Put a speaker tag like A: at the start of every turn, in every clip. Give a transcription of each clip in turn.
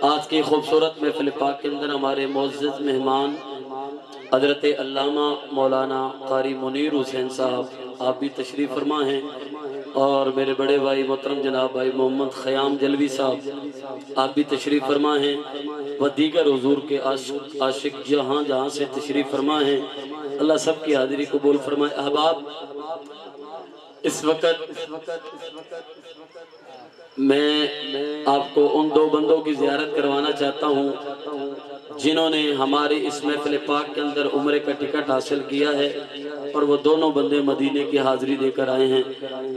A: آج کی خوبصورت محفل پاک کے اندر ہمارے معزز مہمان حضرت علامہ مولانا قاری منیر حسین صاحب آپ بھی تشریف فرما ہیں، اور میرے بڑے بھائی محترم جناب بھائی محمد خیام جلوی صاحب آپ بھی تشریف فرما ہیں، و دیگر حضور کے عاشق جہاں جہاں سے تشریف فرما ہیں۔ اللہ سب کی حاضری قبول فرمائے۔ احباب، اس وقت میں آپ کو ان دو بندوں کی زیارت کروانا چاہتا ہوں جنہوں نے ہماری اس محفل پاک کے اندر عمرے کا ٹکٹ حاصل کیا ہے، اور وہ دونوں بندے مدینے کی حاضری دے کر آئے ہیں۔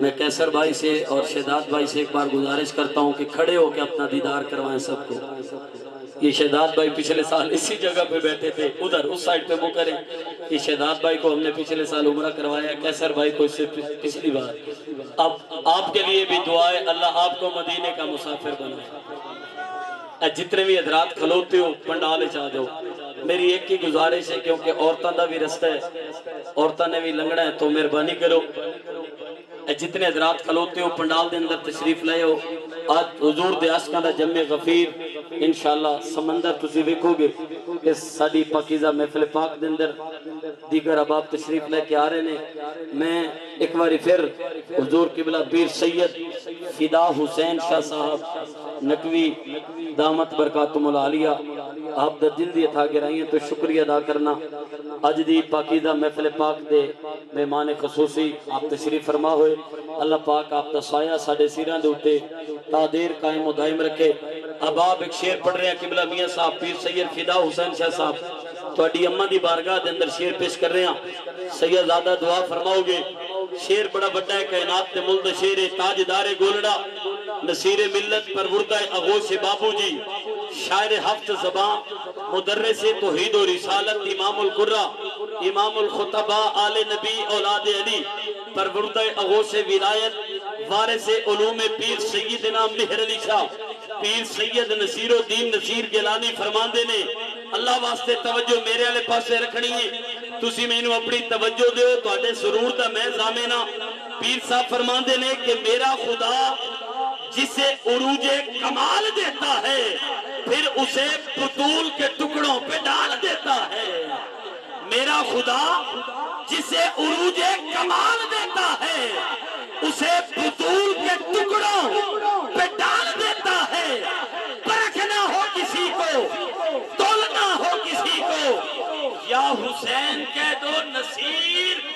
A: میں کیسر بھائی سے اور شہداد بھائی سے ایک بار گزارش کرتا ہوں کہ کھڑے ہو کے اپنا دیدار کروائیں سب کو۔ یہ شہداد بھائی پچھلے سال اسی جگہ پہ بیٹھے تھے، ادھر اس سائڈ پہ وہ کریں۔ یہ شہداد بھائی کو ہم نے پچھلے سال عمرہ کروایا، کیسر بھائی کو اس سے پچھلی بار۔ اب آپ کے لیے بھی دعائیں، اللہ آپ کو مدینے کا مسافر بنائے۔ جتنے بھی حضرات کھلوتے ہو پنڈال چاہ دو، میری ایک ہی گزارش ہے، کیونکہ عورتوں دا بھی رستہ ہے، عورتوں نے بھی لنگنا ہے، تو مہربانی کرو جتنے حضرات کھلوتے ہو پنڈال دے اندر تشریف لائے ہو۔ آج حضور دے عاشقاں دا جمع غفیر انشاءاللہ سمندر تسی ویکھو گے کہ ساڈی پاکیزہ محفل پاک دے اندر دیگر احباب تشریف لے کے آ رہے ہیں۔ میں ایک باری پھر حضور قبلہ پیر سید فدا حسین شاہ صاحب نقوی دامت برکاتم العالیہ آپ دا دل دی اتھا گرائیں تو شکریہ ادا کرنا۔ اج دی پاکیزہ محفل پاک دے مہمان خصوصی آپ تشریف فرما ہوئے، اللہ پاک آپ دا سایہ ساڑے سیران دے اٹھے تا دیر قائم و دائم رکھے۔ اب آپ ایک شیر پڑھ رہے ہیں قبلہ میاں صاحب پیر سید فدا حسین شاہ صاحب تو اڈی اممہ دی بارگاہ دے اندر شیر پیش کر رہے ہیں، سید زادہ دعا فرماؤ گے۔ شیر بڑا بڑا ہے، کائنات تے ملد شیر تاجدار گولڑا، نصیر ملت پروردہ اغوث بابو جی، شاعر ہفت زبان، مدرس توحید و رسالت، امام القرہ، امام الخطبہ، آل نبی اولاد علی، پروردہ اغوث ولایت، وارث علوم پیر سیدنا مہر علی شاہ، پیر سید نصیر الدین نصیر گیلانی فرماندے نے اللہ واسطے توجہ میرے والے پاسے رکھنی ہے، تسی مینوں اپنی توجہ دیو، تواڈے سرور دا میں ضامنہ۔ پیر صاحب فرماندے نے کہ میرا خدا جسے عروج کمال دیتا ہے پھر اسے بطول کے ٹکڑوں پہ ڈال دیتا ہے۔ میرا خدا جسے عروج کمال دیتا ہے اسے بطول کے ٹکڑوں پہ ڈال دیتا ہے۔ پرکھنا ہو کسی کو، تولنا ہو کسی کو، یا حسین کہہ دو نصیر،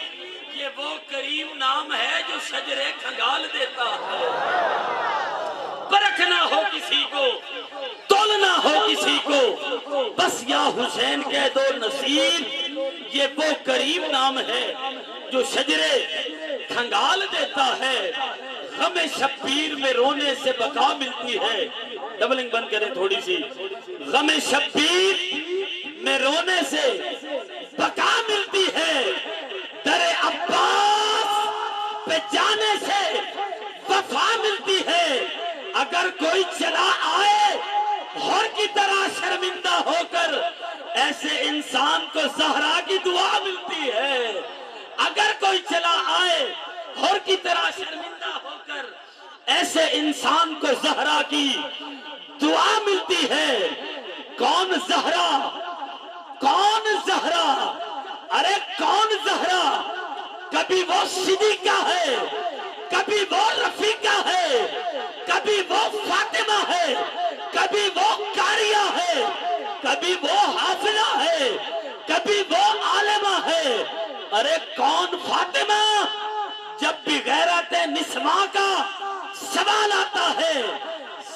A: یہ وہ کریم نام ہے جو شجرے کھنگال دیتا ہے۔ پرکھنا ہو کسی کو، تولنا ہو کسی کو، بس یا حسین کہہ دو نصیر، یہ وہ کریم نام ہے جو شجرے کھنگال دیتا ہے۔ غم شبیر میں رونے سے بقا ملتی ہے، ڈبلنگ بند کریں تھوڑی سی، غم شبیر میں رونے سے بقا ملتی ہے، در عباس پہ جانے سے وفا ملتی ہے۔ اگر کوئی چلا آئے ہور کی طرح شرمندہ ہو کر، ایسے انسان کو زہرا کی دعا ملتی ہے۔ اگر کوئی چلا آئے ہور کی طرح شرمندہ ہو کر، ایسے انسان کو زہرا کی دعا ملتی ہے۔ کون زہرا، کون زہرا، ارے کون زہرا، کبھی وہ صدیقہ ہے، کبھی وہ رفیقہ ہے، کبھی وہ فاطمہ ہے، کبھی وہ قاریہ ہے، کبھی وہ حافظہ ہے، کبھی وہ عالمہ ہے۔ ارے کون فاطمہ، جب بھی غیرت نسواں کا سوال آتا ہے،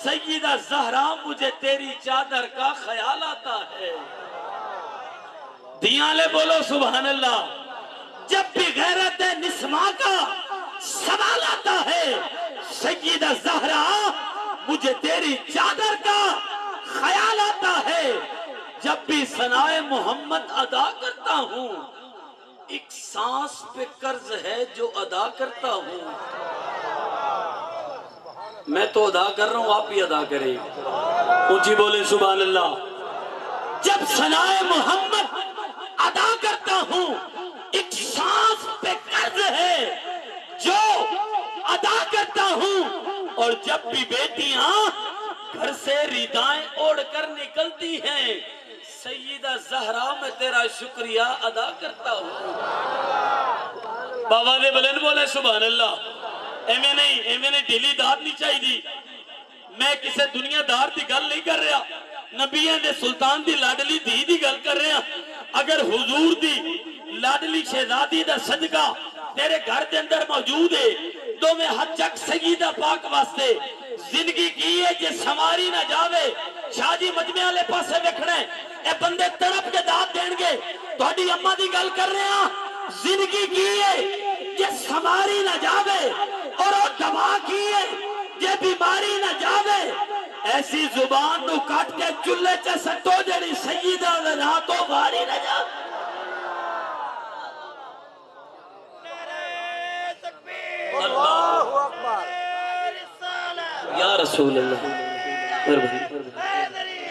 A: سیدہ زہرا مجھے تیری چادر کا خیال آتا ہے۔ دیاں لے بولو سبحان اللہ۔ جب بھی غیرت نسواں کا سوال آتا ہے، سیدہ زہرا مجھے تیری چادر کا خیال آتا ہے۔ جب بھی ثنائے محمد ادا کرتا ہوں، ایک سانس پہ قرض ہے جو ادا کرتا ہوں۔ میں تو ادا کر رہا ہوں، آپ بھی ادا کریں، اونچی بولیں سبحان اللہ۔ جب ثنائے محمد ادا کرتا ہوں، ایک سانس پہ قرض ہے جو ادا کرتا ہوں۔ اور جب بھی بیٹیاں گھر سے ردائیں اوڑھ کر نکلتی ہیں، سیدہ زہرا میں تیرا شکریہ ادا کرتا ہوں۔ بابا دے بلند بولے سبحان اللہ۔ ایمیں نہیں ڈیلی دار نہیں چاہی دی، میں کسے دنیا دار دی گل نہیں کر رہا، نبیان دے سلطان دی لاڈلی دی گل کر رہا۔ اگر حضور دی لاڈلی شہزادی دا صدقہ تیرے گھر دے اندر موجود ہے تو میں حد چک سیدہ پاک واسطے زندگی کی ہے جے سماری نہ جاوے۔ شاہ جی مجمع لے پاسے وکھنے اے بندے تڑپ کے داد دین گے، توڑی اممہ دی گل کر رہے ہیں، زندگی کی ہے جے سماری نہ جاوے اور وہ دوا کی ہے جے بیماری نہ جاوے۔ ایسی زبان نو کٹ کے چلے چے سٹو جڑی سیدہ دے راتوں باری نہ جاوے۔ اللہ یا رسول اللہ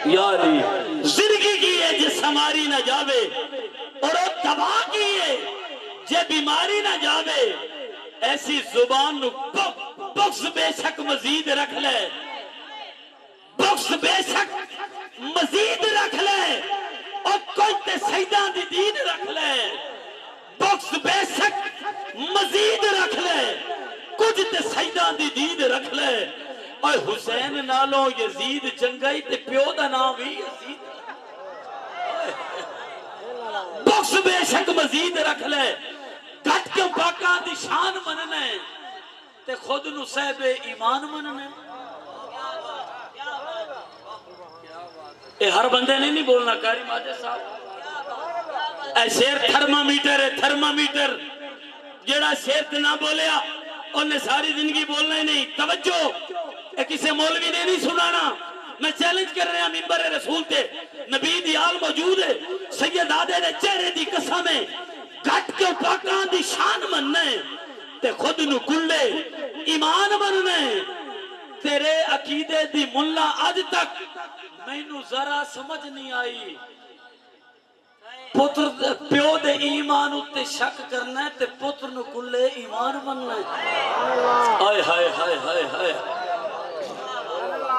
A: یا علی، زندگی کی ہے جے سماری نہ جاوے اور وہ دوا کی ہے جے بیماری نہ جاوے۔ ایسی زبان نو بخش بے شک مزید رکھ لے، بخش بے شک مزید رکھ لے، اور کوئی تے سیدان دی دین رکھ لے، بخش بے شک مزید رکھ لے، کچھ تے سیدان دی دین رکھ لے۔ اور حسین نالو یزید چنگائی تے پیو دا نام بھی یزید، بخش بے شک مزید رکھ لے، گھٹ کیوں پاکاں دی شان مننے تے خود نو صاحب ایمان مننے۔ اے ہر بندے نے نہیں بولنا کاری ماجد صاحب، اے شیر تھرمامیٹر ہے، تھرمامیٹر جیڑا شیر تے نہ بولیا انہیں ساری زندگی بولنا ہی نہیں۔ توجہ، اے کسے مولوی نے نہیں سنانا، میں چیلنج کر رہا منبر رسول تے، نبی دی آل موجود ہے، سید آدھے نے چہرے دی قسم ہے، گھٹ کے پاکان دی شان مننے تے خود نو کلے ایمان مننے۔ تیرے عقیدے دی ملا آج تک میں نو ذرا سمجھ نہیں آئی، پتر پیو دے ایمان اتے شک کرنا ہے تے پتر نو کلے ایمان مننا ہے۔ آئے ہائے ہائے ہائے ہائے۔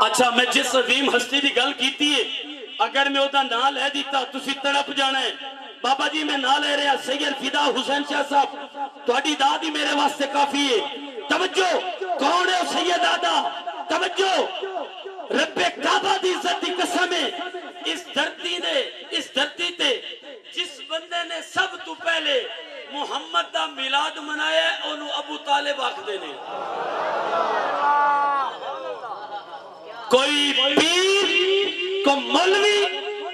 A: اچھا میں جس عظیم ہستی دی گل کیتی ہے، اگر میں اوہ نہ لے دیتا تسی تڑپ جانا ہے۔ بابا جی میں نہ لے رہا سید فدا حسین شاہ صاحب، تواڈی دادی میرے واسطے کافی ہے۔ توجہ، کون ہے سید دادا؟ توجہ، رب کعبہ دی عزت دی قسم ہے، اس دھرتی تے جس بندے نے سب تو پہلے محمد دا میلاد منایا ہے انہوں ابو طالب آکھ دینے۔ کوئی پیر، کوئی مولوی،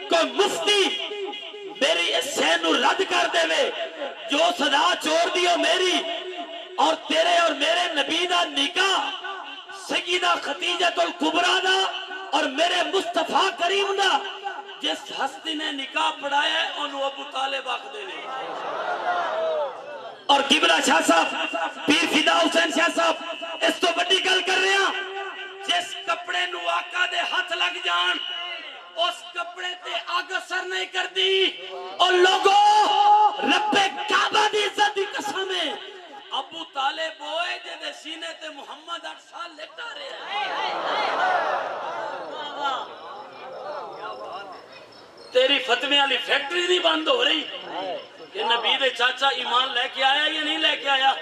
A: کوئی مفتی میری اس سینو رد کر دے وے، جو صدا چور دیو میری اور تیرے اور میرے نبی دا نکاح سیدہ خدیجہ الکبریٰ دا اور میرے مصطفیٰ کریم دا جس ہستی نے نکاح پڑھایا ہے انہوں ابو طالب آکھ دینے۔ اور قبلہ شاہ صاحب، پیر فدا حسین شاہ صاحب اس تو بڑی گل کر رہے ہیں، جس کپڑے نو آقا دے ہاتھ لگ جان اس کپڑے تے آگ اثر نہیں کر دی۔ اور لوگوں، رب کعبہ دی عزت دی قسم ہے، ابو طالب ہوئے جدے سینے تے محمد 8 سال لٹا رہے ہیں۔ تیری فتوے والی فیکٹری نہیں بند ہو رہی کہ نبی دے چاچا ایمان لے کے آیا یا نہیں لے کے آیا؟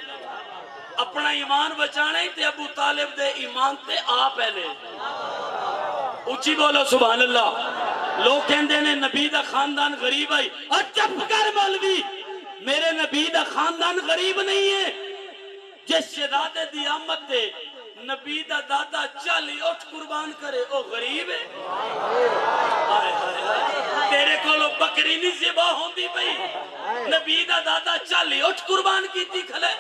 A: اپنا ایمان بچانے تے ابو طالب دے ایمان تے آ پہلے اچھی بولو سبحان اللہ۔ لوگ کہندے نے نبی دا خاندان غریب آئی، اور چپ کر مولوی، میرے نبی دا خاندان غریب نہیں ہے۔ جس شہزادے دی آمد تے نبی دا دادا 40 اٹھ قربان کرے او غریب ہے۔ تیرے کو لو بکری نہیں ذبح ہوندی بھئی، نبی دا دادا 40 اٹھ قربان کی تھی کھلے۔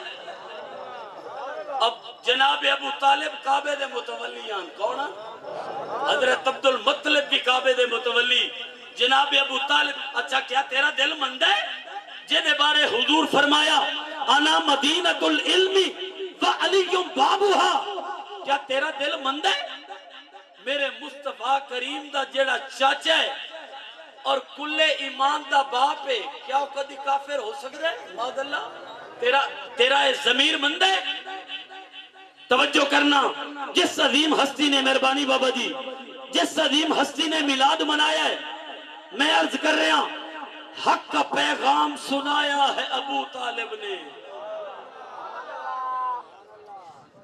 A: اب جناب ابو طالب کعبے دے متولیان کونا؟ حضرت عبد المطلب بھی کعبے دے متولی، جناب ابو طالب۔ اچھا کیا تیرا دل مند ہے جنہیں بارے حضور فرمایا انا مدینۃ العلم وعلی بابوہا؟ کیا تیرا دل مند ہے میرے مصطفیٰ کریم دا جیڑا چاچا ہے اور کل ایمان دا باپ ہے، کیا وہ کدی کافر ہو سکتا ہے؟ معاذ اللہ، تیرا ضمیر مند ہے؟ توجہ کرنا، جس عظیم ہستی نے مہربانی بابا جی جس عظیم ہستی نے میلاد منایا ہے، میں عرض کر رہا ہوں حق کا پیغام سنایا ہے ابو طالب نے۔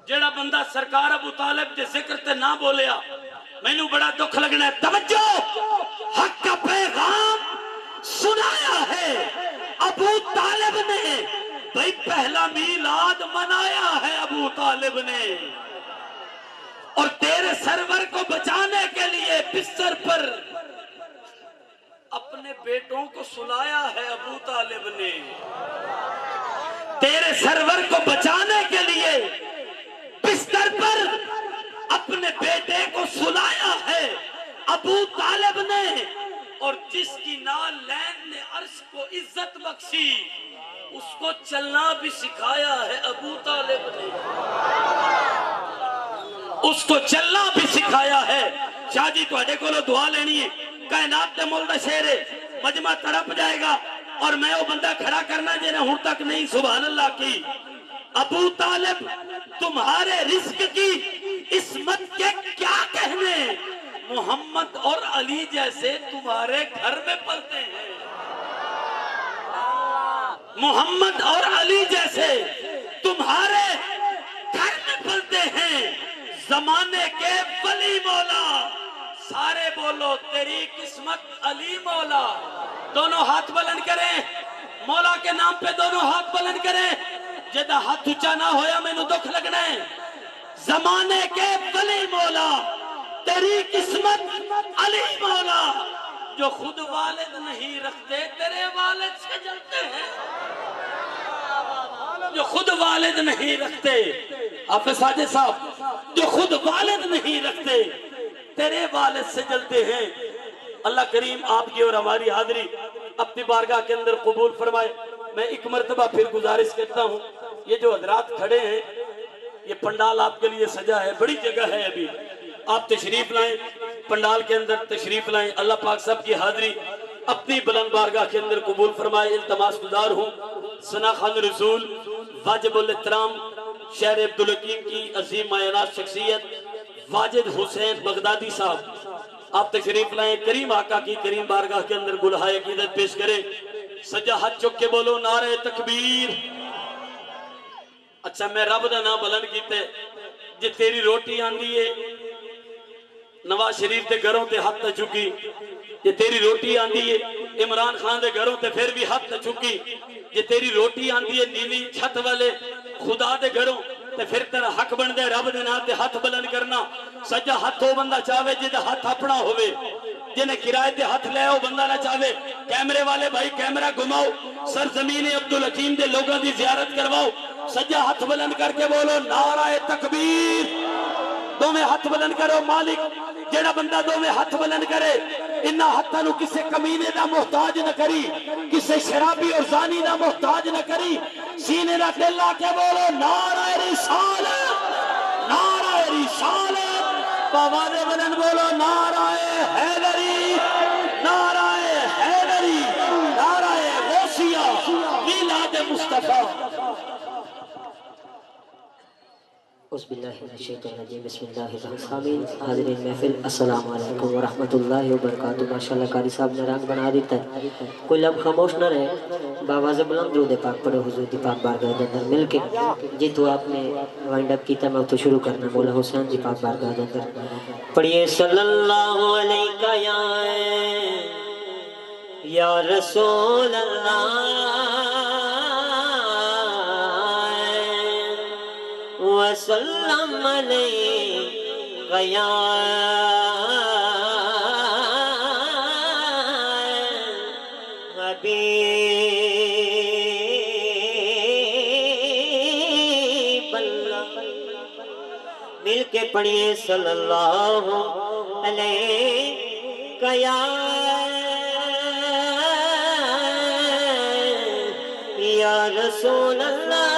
A: جیڑا بندہ سرکار ابو طالب کے ذکر تے نہ بولیا مینوں بڑا دکھ لگنا ہے۔ توجہ، حق کا پیغام سنایا ہے ابو طالب نے۔ بھائی پہلا میلاد منایا ہے ابو طالب نے، اور تیرے سرور کو بچانے کے لیے بستر پر اپنے بیٹوں کو سلایا ہے ابو طالب نے۔ تیرے سرور کو بچانے کے لیے بستر پر اپنے بیٹے کو سلایا ہے ابو طالب نے، اور جس کی نال لین نے عرش کو عزت بخشی اس کو چلنا بھی سکھایا ہے ابو طالب نے۔ اس کو چلنا بھی سکھایا ہے۔ شاہ جی تواڈے کولوں دعا لینی ہے، کائنات تے مول دا شیر ہے، مجمع تڑپ جائے گا اور میں وہ بندہ کھڑا کرنا جنہیں ہن تک نہیں سبحان اللہ کی۔ ابو طالب تمہارے رزق کی عصمت کے کیا کہنے، محمد اور علی جیسے تمہارے گھر میں پلتے ہیں۔ محمد اور علی جیسے تمہارے گھر میں پلتے ہیں، زمانے کے ولی مولا۔ سارے بولو تیری قسمت علی مولا۔ دونوں ہاتھ بلند کریں، مولا کے نام پہ دونوں ہاتھ بلند کریں۔ جدہ ہاتھ اچھا نہ ہویا میں نو دکھ لگنا ہے۔ زمانے کے ولی مولا، تیری قسمت علی مولا۔ جو خود والد نہیں رکھتے تیرے والد سے جلتے ہیں، جو خود والد نہیں رکھتے، حافظ ساجد صاحب، جو خود والد نہیں رکھتے تیرے والد سے جلتے ہیں۔ اللہ کریم آپ کی اور ہماری حاضری اپنی بارگاہ کے اندر قبول فرمائے۔ میں ایک مرتبہ پھر گزارش کرتا ہوں، یہ جو حضرات کھڑے ہیں، یہ پنڈال آپ کے لیے سجا ہے، بڑی جگہ ہے، ابھی آپ تشریف لائیں، پنڈال کے اندر تشریف لائیں۔ اللہ پاک سب کی حاضری اپنی بلند بارگاہ کے اندر قبول فرمائے۔ التماس گزار ہوں ثنا خان رسول واجب الاحترام شہر عبدالحکیم کی عظیم معینات شخصیت واجد حسین بغدادی صاحب، آپ تشریف لائیں، کریم آقا کی کریم بارگاہ کے اندر گلہائے عقیدت پیش کریں۔ سجا ہاتھ چک کے بولو نعرہ تکبیر۔ اچھا میں رب دا نام بلند کیتے، جی تیری روٹی آندھی ہے، نواز شریف دے گھروں تے ہاتھ نہ چکی، جی تیری روٹی آندھی ہے، عمران خان دے گھروں تے پھر بھی ہاتھ نہ چکی، جی تیری روٹی آندھی ہے نیلی چھت والے خدا دے گھروں تے پھر تیرا حق بن دے رب دے نام تے ہاتھ بلند کرنا۔ سجا ہاتھ ہو بندہ چاہے جدہ ہاتھ اپنا ہوئے، جنہیں کرائے تے ہاتھ لے ہو بندہ نہ چاہے۔ کیمرے والے بھائی کیمرہ گھماؤ، سرزمین عبدالحکیم دے لوگوں دی زیارت کرواؤ۔ سجا ہاتھ بلند کر کے بولو نعرہ تکبیر۔ دو میں ہاتھ بلند کرو، مالک جیڑا بندہ دو میں ہاتھ بلند کرے انہا ہاتھا نو کسے کمینے دا محتاج نہ کری، کسے شرابی اور زانی دا محتاج نہ کری۔ سینے دا دل آ کے بولو نعرہ رسالت، نعرہ رسالت۔ باواز بلند بولو نعرہ حیدری، نعرہ حیدری، نعرہ غوثیہ، میلاد مصطفیٰ۔
B: بسم اللہ الرحمن الرحیم۔ حاضرین محفل السلام علیکم ورحمۃ اللہ وبرکاتہ۔ ماشاءاللہ قاری صاحب نے رنگ بنا دیتا ہے، کوئی لب خاموش نہ رہے، باواز بلند درود پاک پڑھو حضور دی پاک بارگاہ کے اندر مل کے۔ جی تو آپ نے وائنڈ اپ کیتا، میں تو شروع کرنا مولا حسین دی پاک بارگاہ کے اندر پڑھیے صلی اللہ علیہ یا رسول اللہ وسلم علیہ یا حبیب اللہ۔ مل کے پڑھیے صلی اللہ علیہ یا رسول اللہ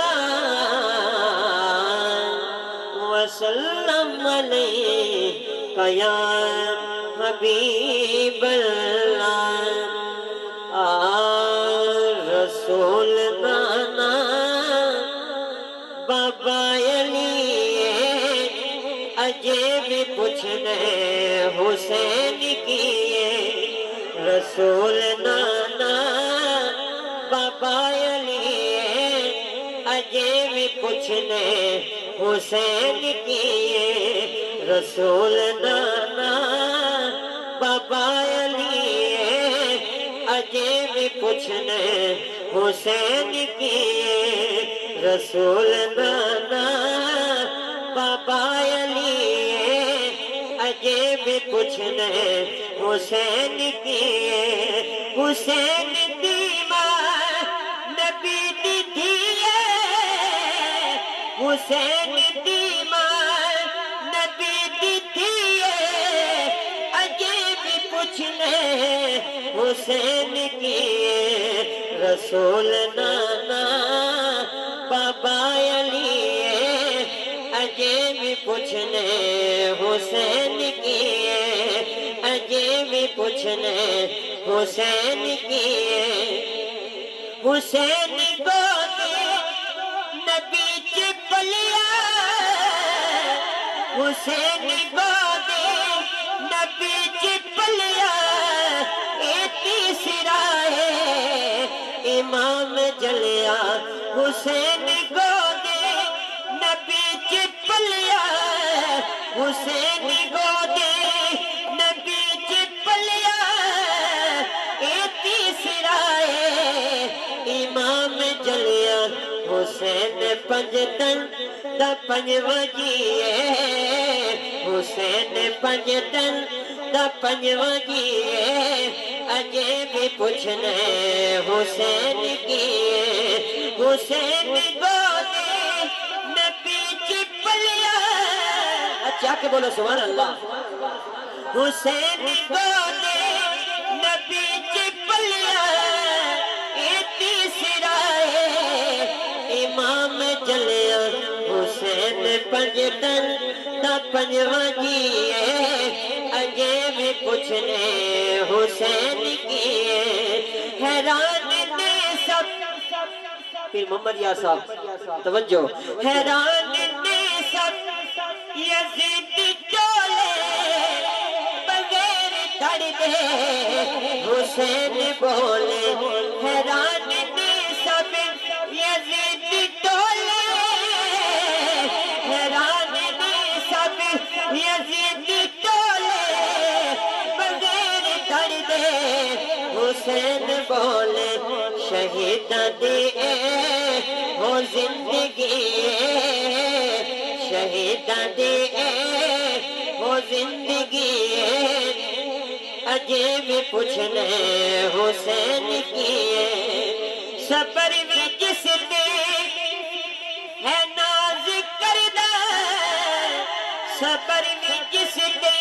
B: وسلم علیہ یا حبیب اللہ۔ رسول نانا بابا علی اجے بھی پوچھنے حسین رسول نانا بابا علی اجے بھی پوچھنے حسین کیے رسول نانا بابا علی اجے بھی پوچھنے حسین کیے رسول نانا بابا علی اجے بھی پوچھنے حسین کیے حسین دیمار نبی دی دھیے حسین دیمار نبی دی دھیے اجے بھی پوچھنے حسین کیے رسول نانا بابا علی اجے بھی پوچھنے حسین کیے اجے بھی پوچھنے حسین کیے حسین گودے نبی چپلیا حسین گودے نبی چپلیا تیسرا ہے امام جلیا حسین گودے نبی چپلیا حسین گودے نبی چپلیا تیسرا ہے امام جلیا حسین پنجتن دا پنجواں جیے حسین پنجتن دا پنجواں جیے اجے بھی پوچھنے حسین کیے حسین گودے نبی چپلیا اچھا کے بولو سبحان اللہ حسین گودے نبی چپلیا تیسرا ہے امام جلیا حسین پنجتن دا پنجواں جیے اجے بھی پوچھنے حسین کیے حیران نے سب پیر محمد یار صاحب توجہ حیران نے سب یزید ٹولے بغیر دھڑے حسین بولے حیران نے سب یزید ٹولے حیران نے سب یزید ٹولے بغیر دھڑے حسین بولے شہید دے ہو زندگی شہید دے ہو زندگی اجے بھی پوچھنے حسین کیے صبر میں جس نے ہے ناز کردہ صبر میں جس نے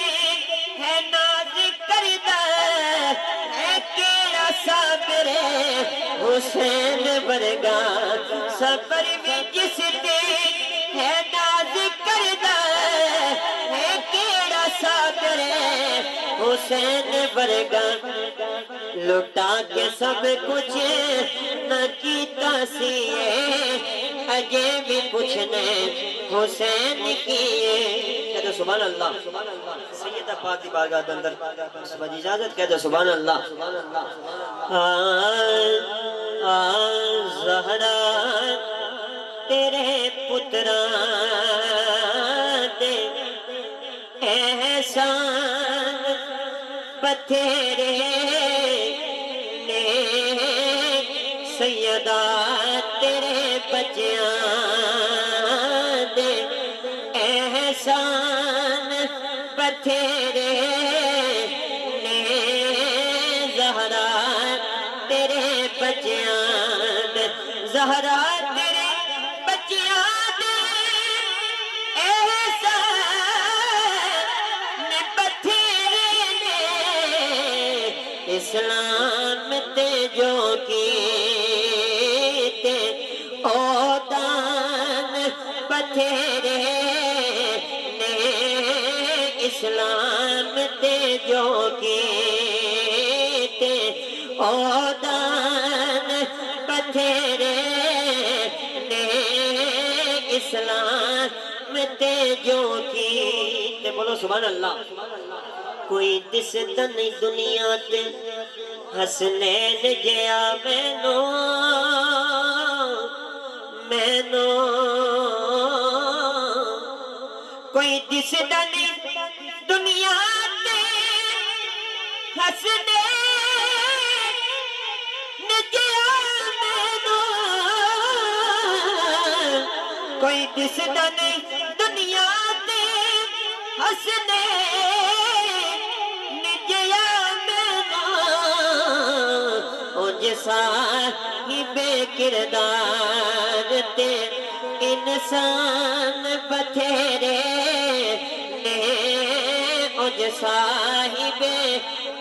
B: ہے ناز کردہ ہے کیڑا صابر حسین برگا صبر میں جس نے ہے ناز کردہ ہے کیڑا صابر حسین برگا لٹا کے سب کچھ نہ کیتا سیے اجے بھی پوچھنے حسین کیے کہتے سبحان اللہ سیدہ پاک دی بارگاہ کے اندر صبح اجازت کہتے سبحان اللہ زہرا تیرے پتران دے احسان بتھیرے نے سیدہ تیرے بچیاں دے احسان بتھیرے نے زہرا تیرے بچیاں دے زہرا تیرے بچیاں دے احسان بتھیرے نے اسلام تے جو کیتے او دان بتھیرے نے اسلام تے جو کیتے او دان بتھیرے نے اسلام تے جو کیتے بولو سبحان اللہ کوئی دسدا نہیں دنیا تے حسنین جیا مینو کوئی دسدا نہیں دنیا تے حسنین جیا مینو کوئی دسدا نہیں دنیا تے حسنین جیا مینو اونج صاحب کردار تے انسان بتھیرے نے اونج صاحب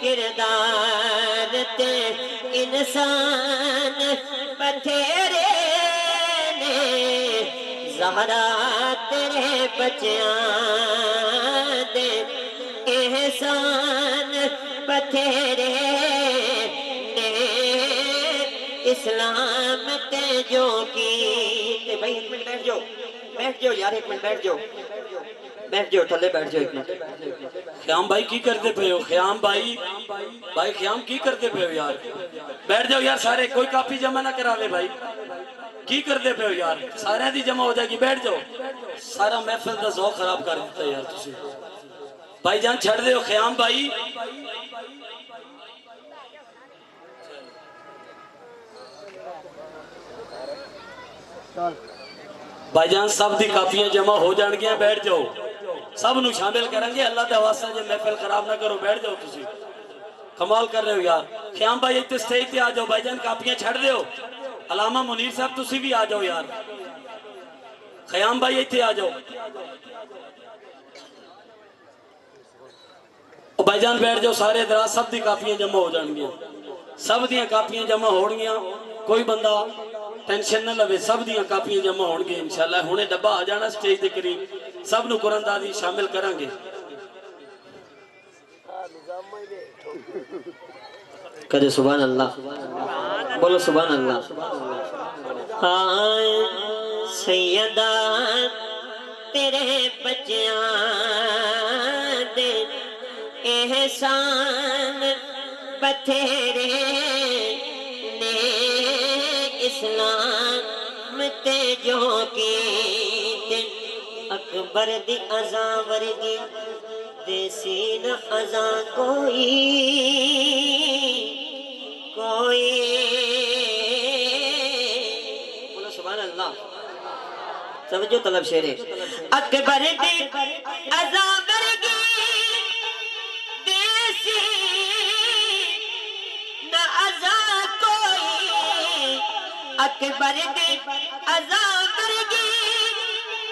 B: کردار تے انسان بتھیرے نے زہرا تیرے بچیاں دے احسان بتھیرے نے اسلام تے جو کی بھائی ایک منٹ بیٹھ جاؤ یار، ایک منٹ بیٹھ جاؤ تھلے بیٹھ جاؤ ایک منٹ۔
A: خیام بھائی کی کرتے پہ ہو؟ خیام بھائی خیام کی کرتے پہ ہو یار؟ بیٹھ جاؤ یار سارے، کوئی کاپی جمع نہ کراوے بھائی، کی کرتے پہ ہو یار؟ سارے دی جمع ہو جائے گی، بیٹھ جاؤ۔ سارا محفل دا ذوق خراب کر دیتا ہے یار تسی۔ بھائی جان چھڑ دے ہو خیام بھائی۔ بھائی جان سب دی کاپیاں جمع ہو جان گیا، بیٹھ جاؤ، سب نو شامل کریں گے، اللہ دا واسطہ جے محفل خراب نہ کرو، بیٹھ جاؤ تسی، کمال کر رہے ہو یار۔ خیام بھائی ایک سٹیج تے آ جاؤ، بھائی جان کاپیاں چھڑ دے ہو۔ علامہ منیر صاحب تسی بھی آ جاؤ یار، خیام بھائی ایتھے آ جاؤ۔ بھائی جان بیٹھ جاؤ سارے ادراس، سب دی کاپیاں جمع ہو جان گیا، سب دیاں کاپیاں جمع ہو گیا، کوئی بندہ ٹینشن نہ لوے، سب دیاں کاپیاں جمع ہون گے انشاءاللہ۔ ہونے ڈبا آ جانا سٹیج دے قریب، سب نو قرآن دادی شامل کریں گے۔
B: کہے سبحان اللہ، بولو سبحان اللہ۔ ہاں سیدہ تیرے بچیاں دے احسان بتھیرے نے اسلام تے جو کیتے اکبر دی ازاں ورگی دیسی نہ ازاں کوئی بولو سبحان اللہ، سمجھو طلب شیرے۔ اکبر دی ازاں ورگی دیسی نہ ازاں کوئی، اکبر دی ازاں ورگی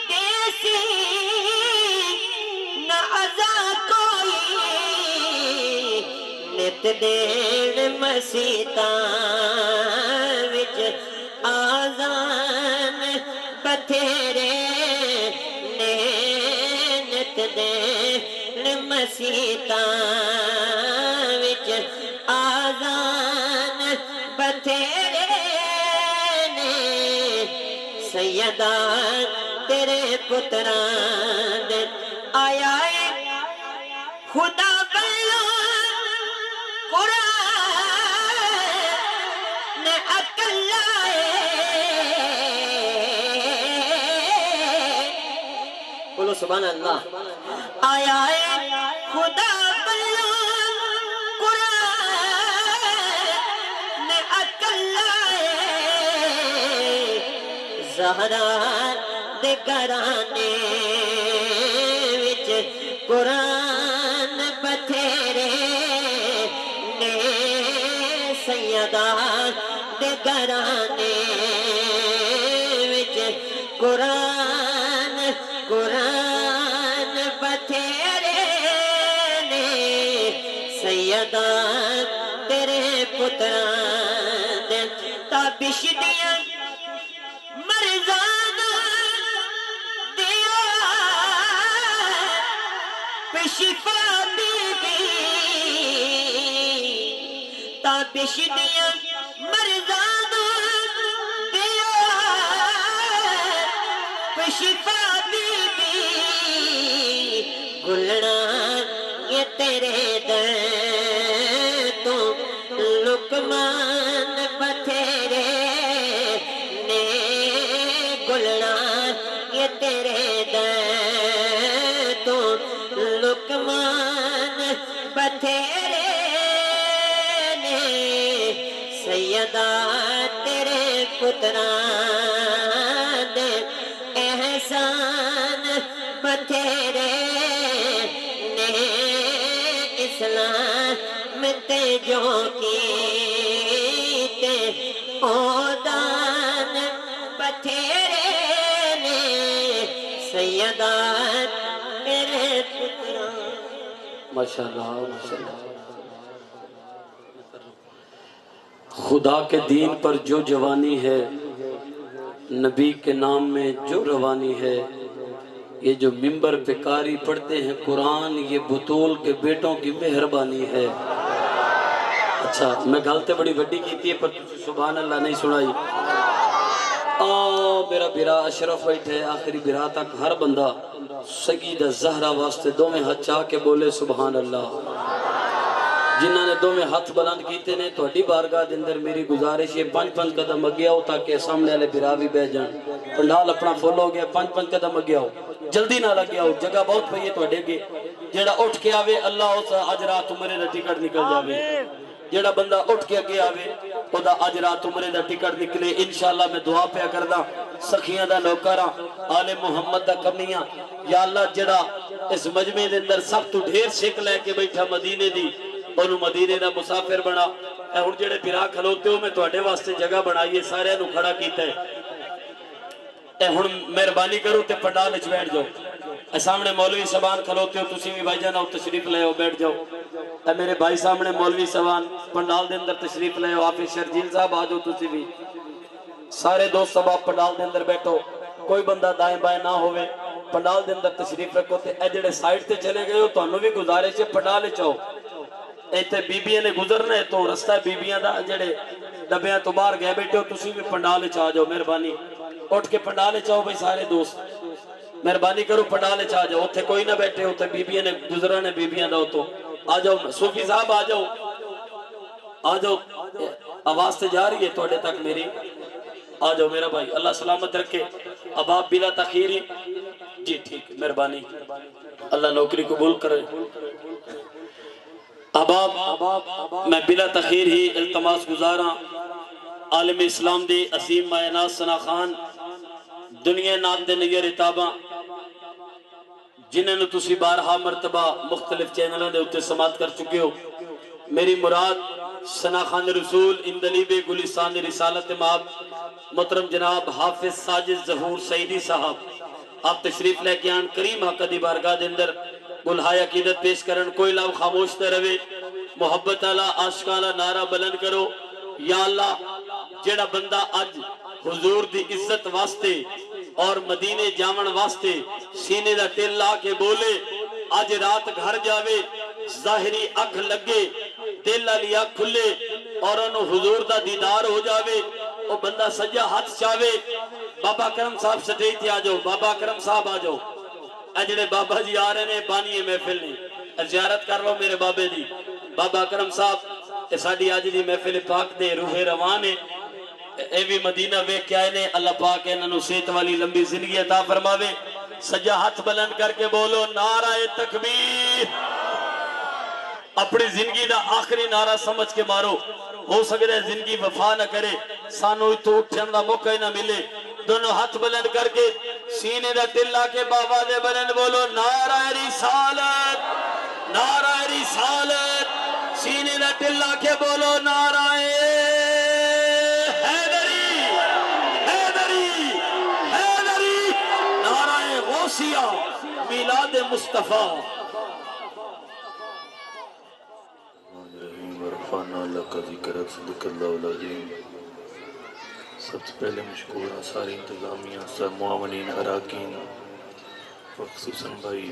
B: دیسی نہ ازاں کوئی، نت دین مسیتاں وچ آزان بتھیرے نے، نت دین مسیتاں وچ آزان بتھیرے نے، سیدہ تیرے پتران دے آیا ہے خدا بلو قرآن عقل لائے، بولو سبحان اللہ۔ آیا ہے خدا بلو قرآن عقل لائے، زہرا دے گھرانے وچ قرآن بتھیرے نے، سیدہ دے گھرانے وچ قرآن بتھیرے نے، سیدہ تیرے پتران دے تابش دیاں مرزان دیا شفا بی بی، تابش دیاں مرزان دیا شفا بی بی، گلنا یہ تیرے در تو لقمان بتھیرے نے گلنا یہ تیرے در تو لقمان بتھیرے نے سیدہ تیرے پتران دے احسان بتھیرے نے اسلام تے جو کیتے اودان بتھیرے نے سیدہ تیرے پتران
A: ماشاءاللہ ماشاءاللہ۔ خدا کے دین پر جو جوانی ہے، نبی کے نام میں جو روانی ہے، یہ جو ممبر پہ قاری پڑھتے ہیں قرآن، یہ بطول کے بیٹوں کی مہربانی ہے۔ اچھا میں گلتے بڑی وڈی کیتی ہے پر سبحان اللہ نہیں سنائی۔ میرا برا اشرف بیٹھے آخری برا تک ہر بندہ سیدہ زہرا واسطے دو میں ہاتھ چاہ کے بولے سبحان اللہ۔ جنہاں نے دو میں ہاتھ بلند کیتے نے تو ہڈی بارگاہ دے اندر میری گزارش یہ 5 قدم اگیا ہو تاکہ سامنے والے برا بھی بہ جان۔ پنڈال اپنا فل ہو گیا 5 قدم اگیا ہو، جلدی نہ لگیا ہو، جگہ بہت پئی ہے تواڈے اگے۔ جیڑا اٹھ کے آوے اللہ اس اج رات عمرے دا ٹکٹ نکل جاوے۔ جیڑا بندہ اٹھ کے اگے آوے او دا اج رات عمرے دا ٹکٹ نکلے۔ انشاءاللہ میں دعا پیا کردا سخیاں دا نوکراں آل محمد دا کمیاں، یا اللہ جیڑا اس مجمع دے اندر سب تو ڈھیر سکھ لے کے بیٹھا مدینے دی، انہوں مدینے دا مسافر بنا۔ اے ہن جڑے برا کھلوتے ہو میں تواڈے واسطے جگہ بنائی ہے، سارے نو کھڑا کیتا ہے۔ اے ہن مہربانی کرو تے پنڈال وچ بیٹھ جاؤ۔ اے سامنے مولوی صاحبان کھلوتے ہو، تسی بھی بھائی جان آؤ تشریف لے آؤ بیٹھ جاؤ۔ اے میرے بھائی سامنے مولوی صاحبان پنڈال دے اندر تشریف لے آؤ، حافظ شرجیل صاحب آ جاؤ تسی بھی۔ سارے دوست سب آپ پنڈال دے اندر بیٹھو، کوئی بندہ دائیں بائیں نہ ہوئے، پنڈال دے اندر تشریف رکھو تے اے جڑے سائیڈ تے چلے گئے ہو تانوں بھی گزارش ہے پنڈال وچ آؤ۔ ایتھے بیبیاں نے گزرنا ہے تو رستہ بیبیاں دا جڑے ڈبیاں تو باہر گئے بیٹھے ہو تسی بھی پنڈال وچ آ جاؤ، مہربانی اٹھ کے پنڈال وچ آؤ بھائی سارے دوست، مہربانی کرو پنڈال وچ آ جاؤ۔ اوتھے کوئی نہ بیٹھے، اوتھے بیبیاں نے گزرنا ہے بیبیاں دا تو آ جاؤ۔ صوفی صاحب آ جاؤ، آ جاؤ، آواز تے جا رہی ہے تواڈے تک میری، آ جاؤ میرا بھائی، اللہ سلامت رکھے۔ اب آپ بلا تاخیری جی ٹھیک مہربانی، اللہ نوکری قبول کرے۔ اب میں بلا تخیر ہی التماس گزاراں عالم اسلام دی عظیم مائنات ثنا خان دنیا نات دے نیر اتاباں جنہوں نے تسی بارہا مرتبہ مختلف چینلوں دے اتے سماعت کر چکے ہو۔ میری مراد ثنا خان رسول اندلیب گلستان رسالت مآب محترم جناب حافظ ساجد ظہور سعیدی صاحب آپ تشریف لے کے آن کریم حق دی بارگاہ دے اندر گلہائے عقیدت پیش کرن۔ کوئی لب خاموش نہ روے، محبت اللہ عاشقانہ نعرہ بلند کرو۔ یا اللہ جیڑا بندہ اج حضور دی عزت واسطے اور مدینے جاون واسطے سینے دا ٹل لا کے بولے، اج رات گھر جاوے، ظاہری اکھ لگے، دل علی اکھ کھلے اور انہوں حضور دا دیدار ہو جاوے، وہ بندہ سجا ہاتھ چاوے۔ بابا کرم صاحب سٹیج تے آ جاؤ، بابا کرم صاحب آ جاؤ۔ اجڑے بابا جی آ رہے ہیں بانی محفل نے، زیارت کر لو میرے بابے دی۔ بابا کرم صاحب ساڈی اج دی محفل پاک دے روح روان ہے، اے بھی مدینہ ویکھ کے آئے نے۔ اللہ پاک انہاں نوں صحت والی لمبی زندگی عطا فرماوے۔ سجا ہاتھ بلند کر کے بولو نعرہ تکبیر۔ اپنی زندگی دا آخری نعرہ سمجھ کے مارو، ہو سکتا ہے زندگی وفا نہ کرے، سانو تو اٹھن دا موقع ہی نہ ملے۔ دونوں ہاتھ بلند کر کے سینے دا ٹلا کے بابا دے بلند بولو نعرہ رسالت، نعرہ رسالت۔ سینے دا ٹلا کے بولو نعرہ حیدری، حیدری، حیدری، نعرہ غوثیہ، میلاد مصطفیٰ۔
C: ورفعنا لک ذکرک صدق اللہ العظیم۔ سب سے پہلے مشکور ہیں ساری انتظامیہ، سب معاونین، اراکین، خصوصاً بھائی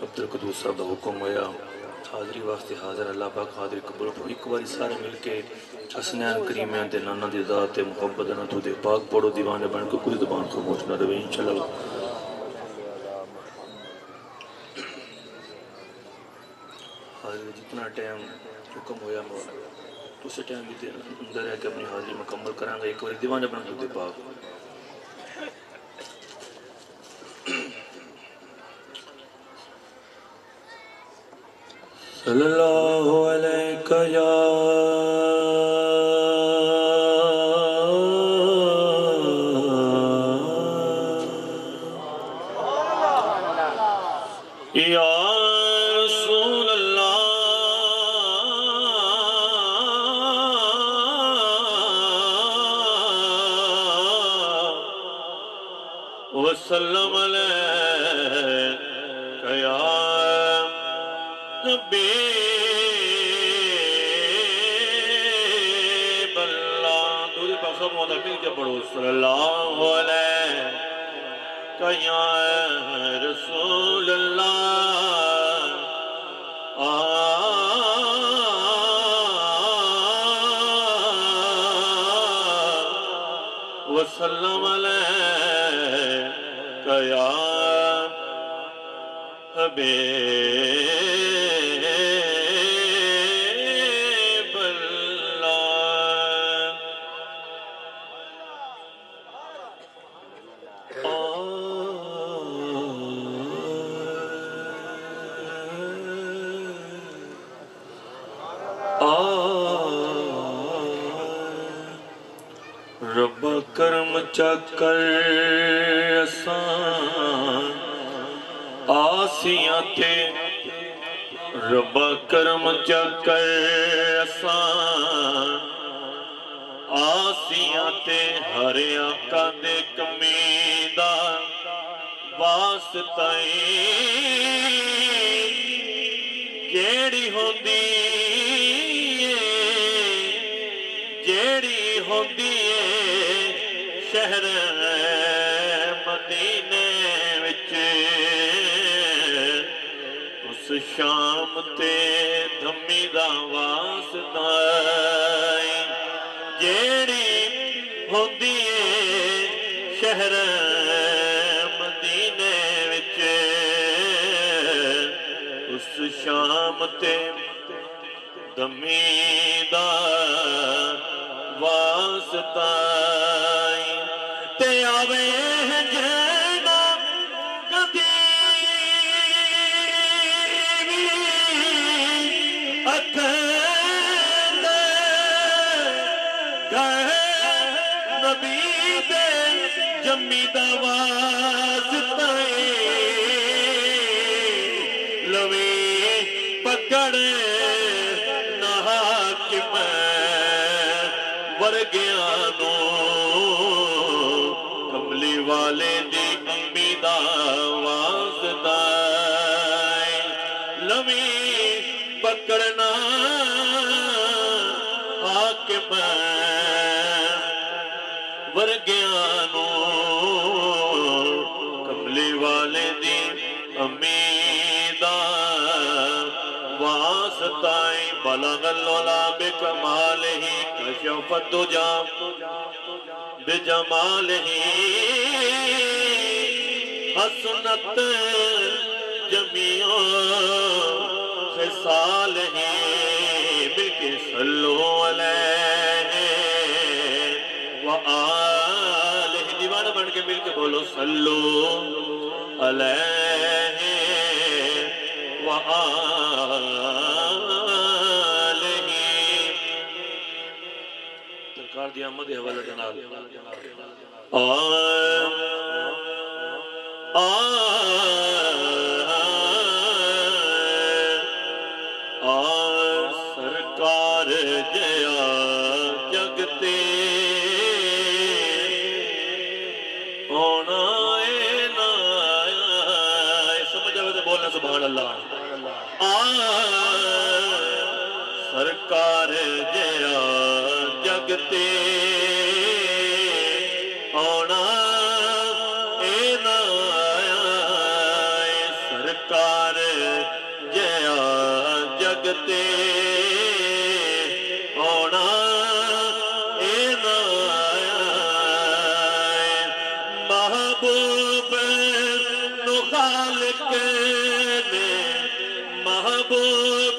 C: عبدالقدوس صاحب حکم ہویا حاضری واسطے حاضر اللہ پاک حاضری قبول فرمائے۔ ایک باری سارے مل کے حسنین کریمین دے نانا دی ذات محبت نہ تو دے پاک پڑھو دیوانے بن کے کوئی زبان خاموش نہ رہے انشاءاللہ۔ اپنا ٹائم حکم ہویا میں اسے ٹائم بھی اندر ہے کہ اپنی حاضری مکمل کریں گا. ایک بار دیوان اپنا درود پاک. صلی اللہ علیہ یا رسول اللہ وسلم علیہ یا حبیب اللہ. دوری پاک سب موتا مل کے پڑھو. صلی اللہ علیہ یا رسول اللہ وسلم علیہ یا حبیب اللہ. رب کرم چکر اسان آسیاں تے. رب کرم چکر اسان آسیاں تے. ہر آقا دے کمیدہ واسطائیں جیڑی ہوندی شہر مدینے وچ اس شام تے دھمی دا واسطہ جیڑی ہوندی ہے شہر مدینے وچ اس شام تے دھمی دا واسطہ تے آوے جینا کبھی بھی اکھل گئے نبی دے جمی دا واسطہ لوی پکڑ نہ حاکم ورگیانو کملی والے دی امی دا واسطہ لوی پکڑنا حاکم ورگیانو کملی والے دی امی دا واسطہ. بلغ العلا بکمالہ کشف الدجا بجمالہ حسنت جمیع خصالہ. بلکہ صلو علیہ وآلہ. دیوانہ بن کے مل کے بولو صلو علیہ وآلہ. سرکار دی آمد حوالہ جناب سرکار جیا جگتے ہونا نا. سمجھ آئے تو بولنا سبحان اللہ. سرکار جیا جگتے آنا اے نا. سرکار جیا جگتے آنا اے نا. محبوب نو خالق نے محبوب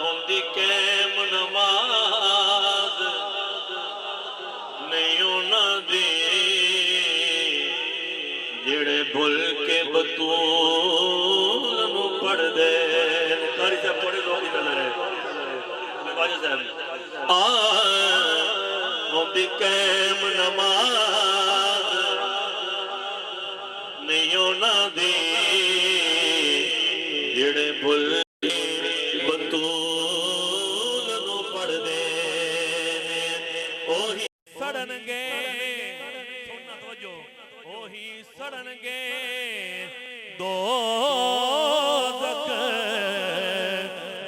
C: ਹੁੰਦੀ ਕੈਮ ਨਮਾਜ਼ ਨਹੀਂ ਉਹਨਾਂ ਦੀ ਜਿਹੜੇ ਭੁੱਲ ਕੇ ਬਤੂਲ ਨੂੰ ਪੜਦੇ ਨੇ। ਕਾਰੀ ਸਾਹਿਬ ਥੋੜੇ ਲੋਕ ਹੀ ਨਜ਼ਰ ਹੈ ਵਾਜਾ ਸਾਹਿਬ ਹੁੰਦੀ ਕੈਮ ਨਮਾਜ਼ ਨਹੀਂ ਉਹਨਾਂ ਦੀ ਜਿਹੜੇ ਭੁੱਲ ਬਤੂਲ ਨੂੰ ਪੜਦੇ ਨੇ। ਉਹੀ ਸੜਨਗੇ ਸੁਣਨਾ ਤਵੱਜੋ ਉਹੀ ਸੜਨਗੇ ਦੋਜ਼ਖ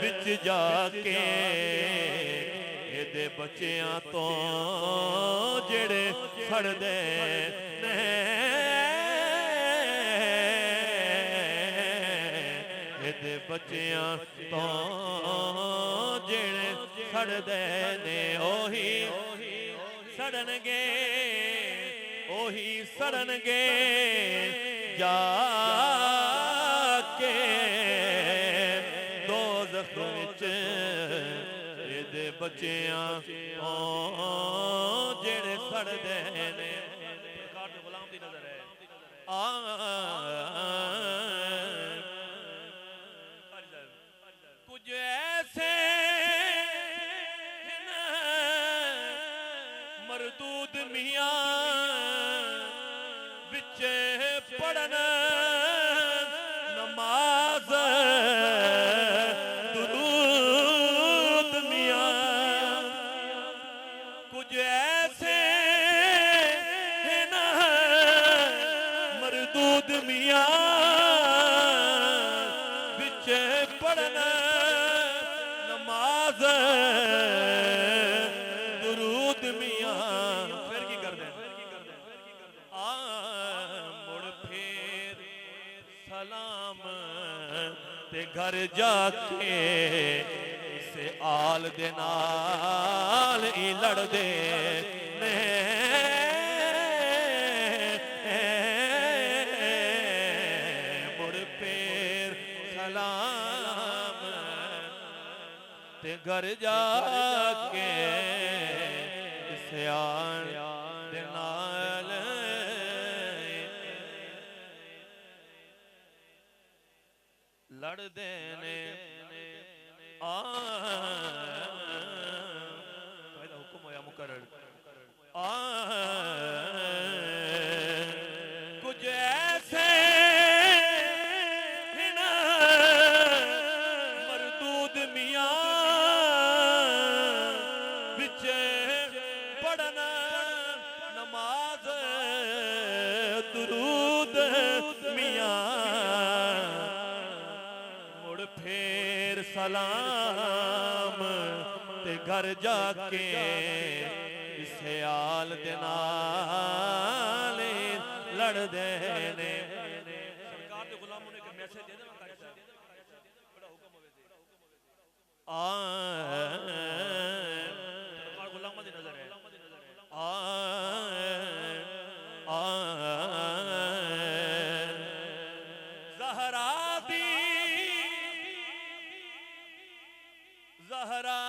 C: ਵਿੱਚ ਜਾ ਕੇ ਇਹਦੇ ਬੱਚਿਆਂ ਤੋਂ ਜਿਹੜੇ ਸੜਦੇ ਨੇ। ਇਹਦੇ ਬੱਚਿਆਂ ਤੋਂ ਜਿਹੜੇ ਸੜਦੇ ਨੇ ਉਹੀ ਸੜਨਗੇ ਉਹੀ ਸੜਨਗੇ ਜਾ ਕੇ ਦੋਜ਼ਖ ਵਿੱਚ ਇਹਦੇ ਬੱਚਿਆਂ ਤੋਂ ਜਿਹੜੇ ਸੜਦੇ ਨੇ। ਸਰਕਾਰ ਦੇ ਗੁਲਾਮ ਦੀ ਨਜ਼ਰ ਹੈ ਕੁਝ ਐਸੇ ਮਰਦੂਦ ਮੀਆਂ ਵਿੱਚ ਪੜਨ ਨਮਾਜ਼ ਦੁਰੂਦ ਮੀਆਂ। ਕੁਝ ਐਸੇ ਮਰਦੂਦ ਮੀਆਂ ਵਿੱਚ ਪੜਨ ਨਮਾਜ਼ ਦੁਰੂਦ ਮੀਆਂ। ਫਿਰ ਕੀ ਕਰਦੇ ਮੁੜ ਫੇਰ ਸਲਾਮ ਤੇ ਘਰ ਜਾ ਕੇ ਇਸੇ ਆਲ ਦੇ ਨਾਲ ਹੀ ਲੜਦੇ ਨੇ। ਮੁੜ ਫੇਰ ਸਲਾਮ ਤੇ ਘਰ ਜਾ ਕੇ ਇਸੇ ਆਲ ਦੇ ਨਾਲ ਲੜਦੇ ਨੇ। ਇਹਦਾ ਹੁਕਮ ਹੋਇਆ ਮੁਕਰਰ ਕੁਝ ਐਸੇ ਮਰਦੂਦ ਮੀਆਂ ਵਿੱਚ ਪੜਨ ਨਮਾਜ਼ ਦੁਰੂਦ ਮੀਆਂ। ਮੁੜ ਫੇਰ ਸਲਾਮ ਤੇ ਘਰ ਜਾ ਕੇ ਇਸੇ ਆਲ ਦੇ ਨਾਲ ਲੜਦੇ ਨੇ। ਸਰਕਾਰ ਦੇ ਗੁਲਾਮਾਂ ਨੂੰ ਇੱਕ ਮੈਸੇਜ ਦੇ ਦੇਵਾਂ ਕਾਰੀ ਸਾਹਿਬ ਬੜਾ ਹੁਕਮ ਹੋਵੇ ਤੇ ਸਰਕਾਰ ਗੁਲਾਮਾਂ ਦੀ ਨਜ਼ਰ ਹੈ ਜ਼ਹਰਾ ਦੀ ਜ਼ਹਰਾ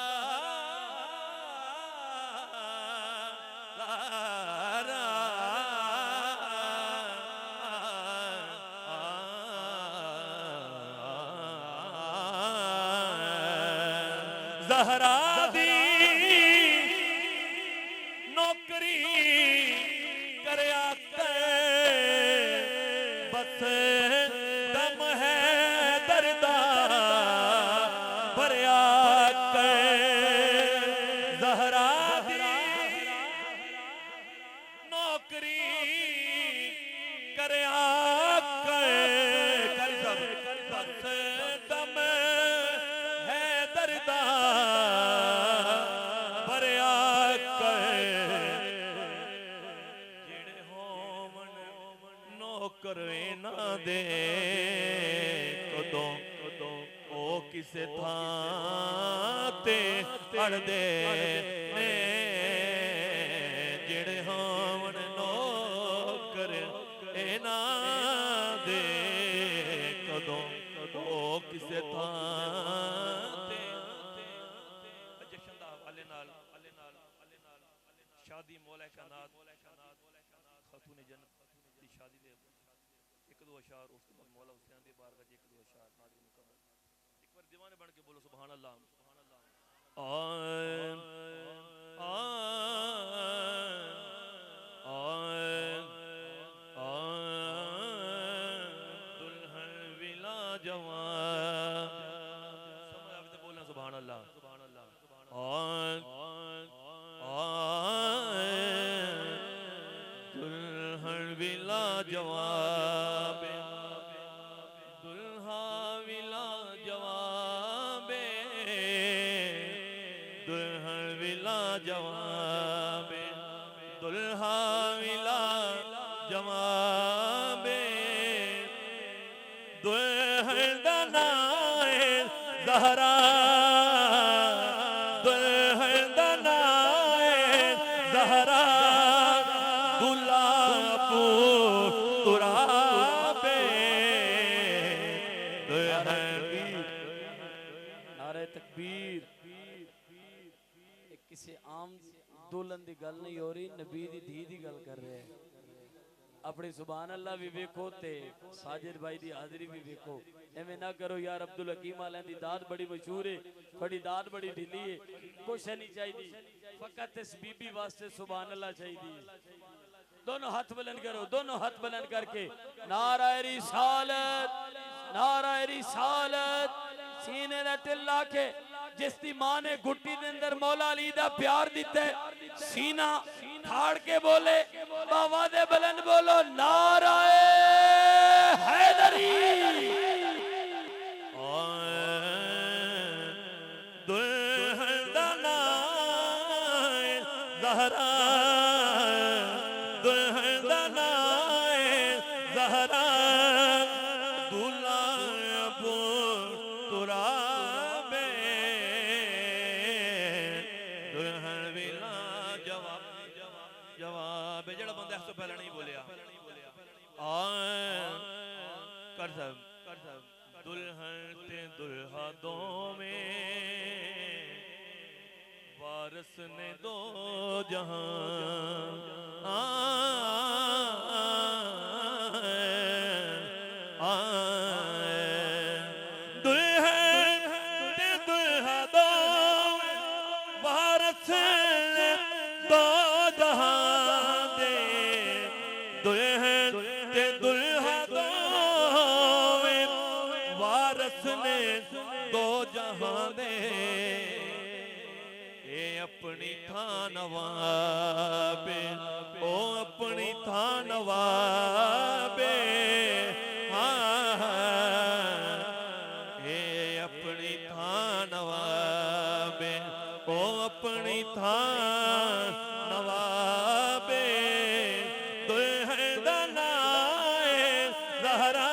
C: ਜ਼ਹਰਾ ਦੀ ਨੌਕਰੀ ਕਰਿਆ ਬਸ ਦਮ ਹੈ ਦਰਦਾ ਭਰਿਆ ਜ਼ਹਰਾ ਦੀ ਨੌਕਰੀ ਕਰਿਆ ਕਾਰੀ ਸਾਹਿਬ ਬਸ ਦਮ ਹੈ ਦਰਦਾ ਭਰਿਆ ਜਿਹੜੇ ਹੋਵਣ نوکر نہ دے کدوں او کسے تھاں تے اڑ دے نے جڑے ہون نوکر نہ دے کدوں او کسے تھاں تے جشن دا حوالے نال شادی مولا کائنات خاتون جنت دی شادی دے ایک دو اشعار اس کے بعد مولا حسین دی بارگاہ ایک دو اشعار نازل مکمل ایک بار دیوانے بن کے بولو سبحان اللہ آئے دلہن ولا جوان سمجھ آگے بولنا سبحان اللہ دلہن ولا جواب دلہا ولا جواب دلہن ولا جواب دلہا ولا جواب دلہن دنائے زہرا دلہن دنائے زہرا
A: تکبیر کسی عام دولن دی گل نہیں ہو رہی نبی دی دھی دی گل کر رہے ہیں اپنی سبحان اللہ بھی ویکھو تے ساجد بھائی دی حاضری بھی ویکھو ایویں نہ کرو یار عبدالحکیم والے دی داد بڑی مشہور ہے تھوڑی داد بڑی ڈھیلی ہے کچھ نہیں چاہیے فقط اس بی بی واسطے سبحان اللہ چاہیے دونوں ہاتھ بلند کرو دونوں ہاتھ بلند کر کے نعرہ رسالت سینے دا تل لا کے جس دی ماں نے گھٹی دے اندر مولا علی دا پیار دیتا ہے سینہ پھاڑ کے بولے باواد بلند بولو نعرہ حیدری
C: دلہن دنائے زہرا دلہن دنائے زہرا پہلے نہیں بولیا کر سب دلہن تے دلہا دو میں وارث نے دو جہاں دلہن تے دلہا دو وارث نے دو جہاں دلہن تے دلہا دو وارث نے دو جہاں دے اے اپنی تھا نواب او اپنی تھا نواب اے اپنی تھا نواب او اپنی تھا نواب دلہن دنائے زہرا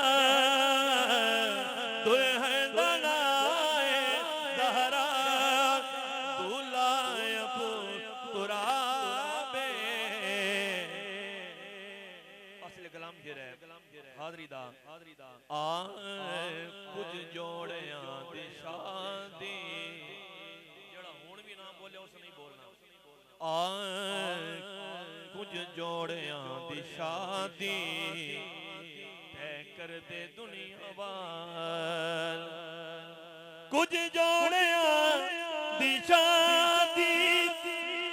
C: دلہن دنائے زہرا دلائے پورابے اصل کلام یہ رہے حاضری دا کچھ جوڑیاں دی شادی جڑا ہون بھی نام بولے اس نہیں بولنا کچھ جوڑیاں دی شادی تے کر دے دنیا وال کچھ جوڑیاں دی شادی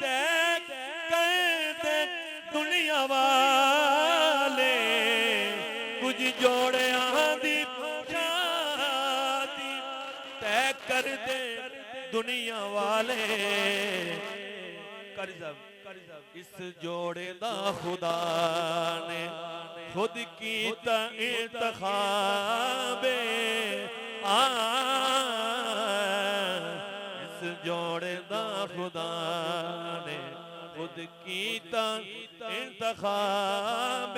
C: تے کر دے دنیا والے کچھ جوڑیاں دی شادی تے کر دے دنیا والے اس جوڑے دا خدا نے خود کیتا انتخاب اس جوڑے دا خدا نے خود کیتا انتخاب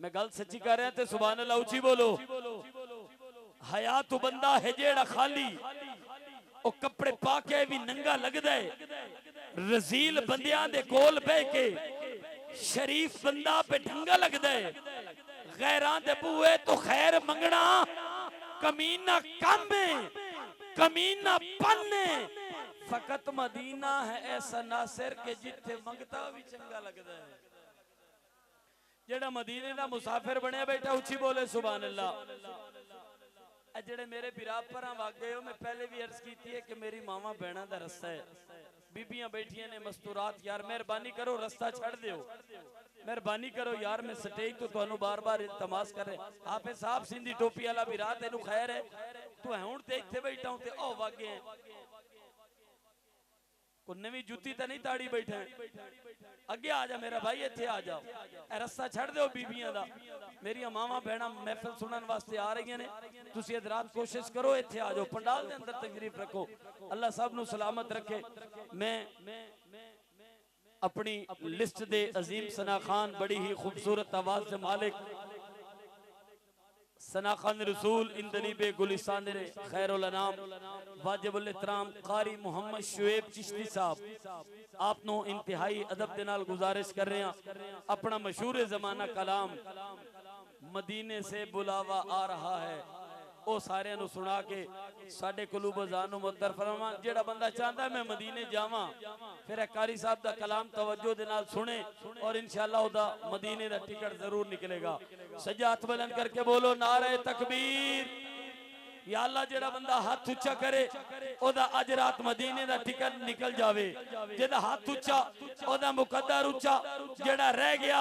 A: میں گل سچی کر رہا تے سبحان اللہ اچھی بولو. حیا تو بندہ ہے جیڑا خالی او کپڑے پا کے بھی ننگا لگ دے رزیل بندیاں دے کول بے کے شریف بندہ پہ ڈھنگا لگ دے غیران دے بوئے تو خیر منگنا کمینہ کم ہے کمینہ پن ہے فقط مدینہ ہے ایسا ناصر کہ جتھے منگتا بھی چنگا لگ دے جڑا مدینے دا مسافر بنے بیٹھا اچھی بولے سبحان اللہ. جڑے میرے بیراب پر ہم آگئے ہو میں پہلے بھی عرض کیتی ہے کہ میری ماما بہنہ دا رستہ ہے بیبیاں بیٹھیاں نے مستورات یار مہربانی کرو رستہ چھڑ دیو مہربانی کرو یار میں سٹیج تو انہوں بار بار التماس کر رہے حافظ صاحب سندھی ٹوپی والا بیرات انہوں خیر ہے تو ہون تے ایک تھے بیٹھا ہوں تے او واگے ہیں کو نوی جوتی تا نہیں تاڑی بیٹھے ہیں اگے آجا میرا بھائی اتھے آجاؤ اے رستہ چھڑ دے ہو بیبیاں دا میری امامہ بہنہ محفل سنن واسطے آ رہی ہیں تُسی ادرات کوشش کرو اتھے آجاؤ پنڈال دے اندر تشریف رکھو اللہ صاحب نو سلامت رکھے. میں اپنی لسٹ دے عظیم ثنا خان بڑی ہی خوبصورت آواز سے مالک ثنا خان رسول اندلیب گلستان رے خیر الانام واجب الاحترام قاری محمد شعیب چشتی صاحب آپ نو انتہائی ادب دنال گزارش کر رہے ہیں اپنا مشہور زمانہ کلام مدینے سے بلاوا آ رہا ہے او سارے انو سنا کے ساڑھے قلوب ازانو مدر فرمان جیڑا بندہ چاہتا ہے میں مدینے جاواں پھر ایک قاری صاحب دا کلام توجہ دنال سنے اور انشاءاللہ دا مدینے دا ٹکٹ ضرور نکلے گا. سجات بلند کر کے بولو نعرہ تکبیر. یا اللہ جیڑا بندہ ہاتھ اچھا کرے او دا اجرات مدینے دا ٹکٹ نکل جاوے جیڑا ہاتھ اچھا او دا مقدر اچھا جیڑا رہ گیا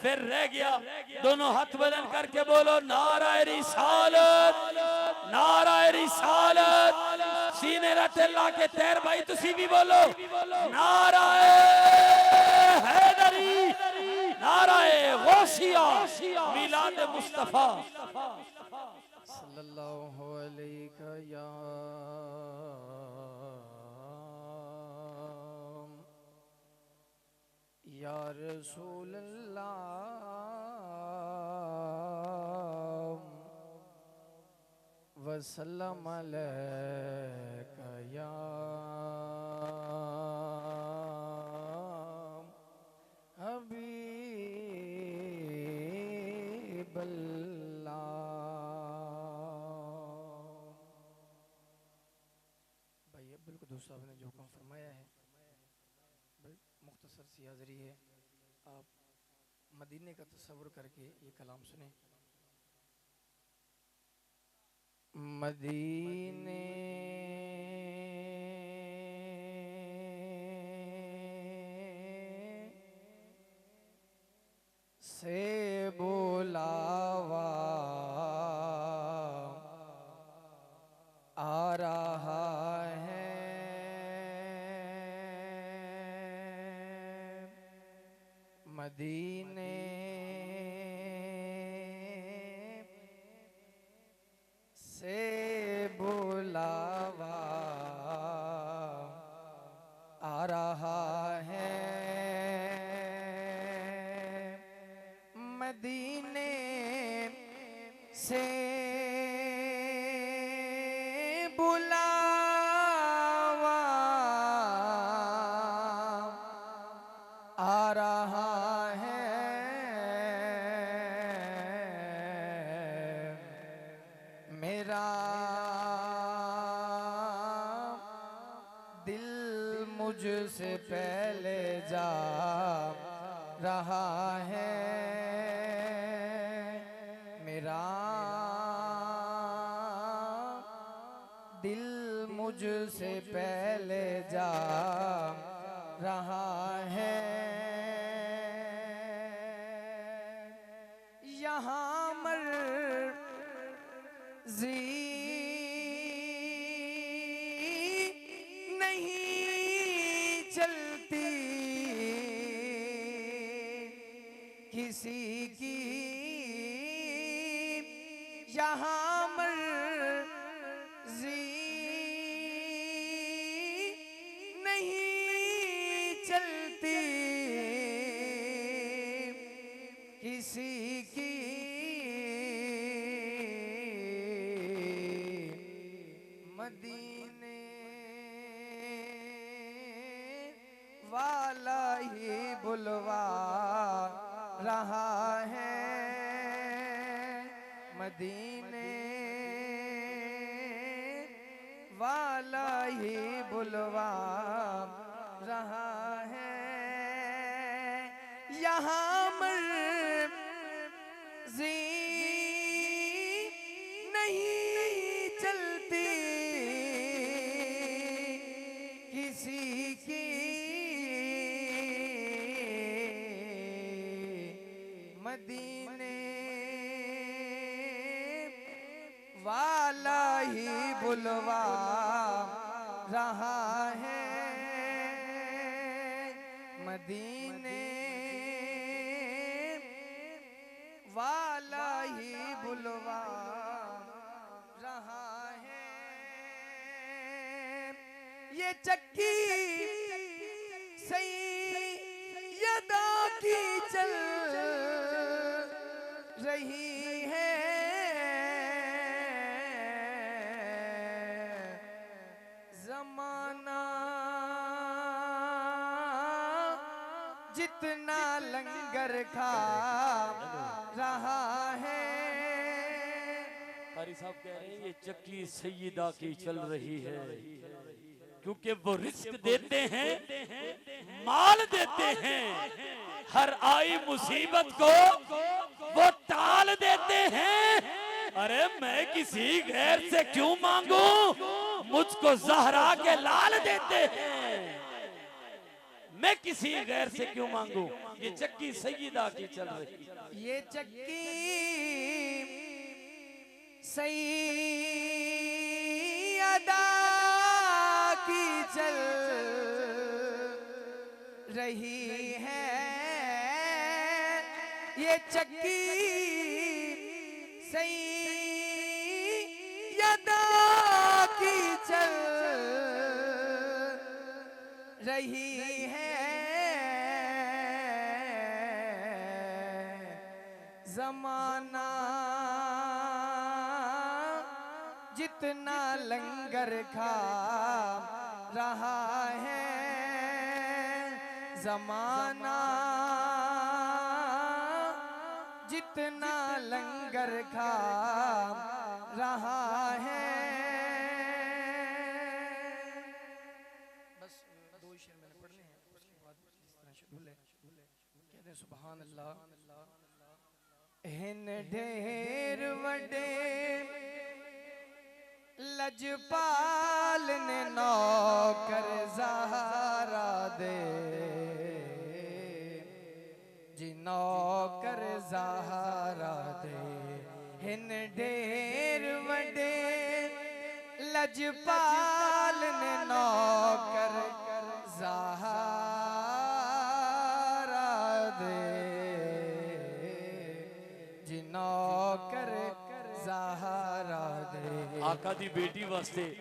A: پھر رہ گیا دونوں ہاتھ بلند کر کے بولو نعرہ رسالت نعرہ رسالت سینے رت اللہ کے تیر بھائی تسی بھی بولو نعرہ حیدری نعرہ غوثیہ میلاد مصطفیٰ
D: صلی اللہ علیہ یا رسول اللہ وسلم علیکہ یا حبیب اللہ. بھائی عبدالقدوس صاحب نے جو حکم فرمایا ہے مختصر سی حاضری ہے آپ مدینے کا تصور کر کے یہ کلام سنیں. مدینے سے بلاوا آ رہا ہے مدینے سے بلاوا آ رہا ہے مدینے سے بلاوا آ رہا ہے میرا دل مجھ سے پہلے جا رہا ہے میرا دل مجھ سے پہلے جا رہا ہے یہاں مرضی نہیں چلتی کسی کی یہاں مرضی نہیں چلتی کسی کی والا ہی بلوا رہا ہے مدینے والا ہی بلوا رہا ہے یہاں مرضی نہیں چلتی کسی کی مدینے والا ہی بلوا رہا ہے مدینے والا ہی بلوا رہا ہے یہ چکی سیدہ کی چل رہی ہے زمانہ جتنا لنگر کھا رہا ہے
A: قاری صاحب کہہ رہے ہیں یہ چکی سیدہ کی چل رہی ہے کیونکہ وہ رزق دیتے ہیں مال دیتے ہیں ہر آئی مصیبت کو وہ ٹال دیتے ہیں ارے میں کسی غیر سے کیوں مانگوں مجھ کو زہرا کے لال دیتے ہیں میں کسی غیر سے کیوں مانگوں یہ چکی سیدہ کی چل رہی ہے
D: یہ چکی سیدہ کی چل رہی ہے یہ چکی سیدہ کی چل رہی ہے زمانہ جتنا لنگر کھا رہا ہے زمانہ جتنا لنگر کھا رہا ہے بس دو شعر میں نے پڑھنے ہیں اس کے بعد اس طرح شروع ہے کہتے ہیں سبحان اللہ ہن ڈھیر وڈے لجپال نے نوکر زہرا دے جی نوکر زہرا دے ہن ڈھیر وڈے لجپال نے نوکر زہرا دے جی نوکر زہرا دے
A: آقا دی بیٹی واسطے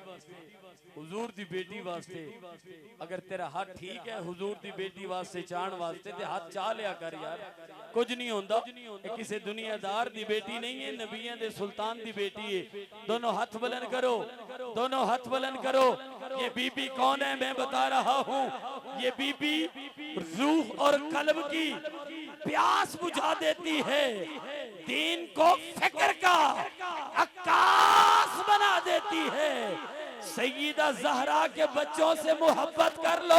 A: حضور دی بیٹی واسطے اگر تیرا ہاتھ ٹھیک ہے حضور دی بیٹی واسطے چان واسطے تے ہاتھ چاہ لیا کر یار کچھ نہیں ہوندہ کسی دنیا دار دی بیٹی نہیں ہے نبیوں دے سلطان دی بیٹی ہے دونوں ہاتھ بلند کرو دونوں ہاتھ بلند کرو یہ بی بی کون ہے میں بتا رہا ہوں یہ بی بی روح اور قلب کی پیاس بجھا دیتی ہے دین کو فکر کا عکاس بنا دیتی ہے سیدہ زہرا کے بچوں سے محبت کر لو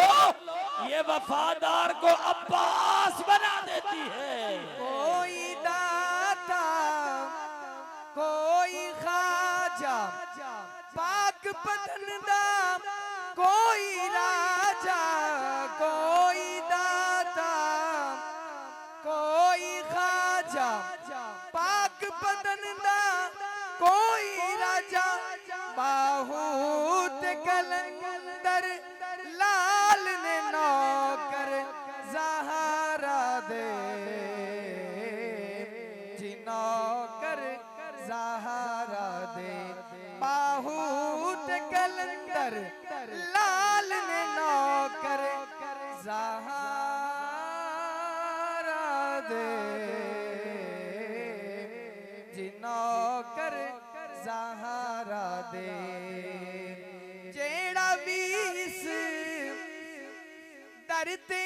A: یہ وفادار کو عباس بنا دیتی ہے
D: کوئی داتا کوئی خواجہ پاک پتندہ کوئی راجہ کوئی داتا کوئی خواجہ پاک پتندہ کوئی راجہ باہوت کلندر لال نے نوکر زہرا دے جی نوکر زہرا دے باہوت کلندر لال نے نوکر زہرا دے جی نوکر زہرا دے جیڑا بھی اس در تے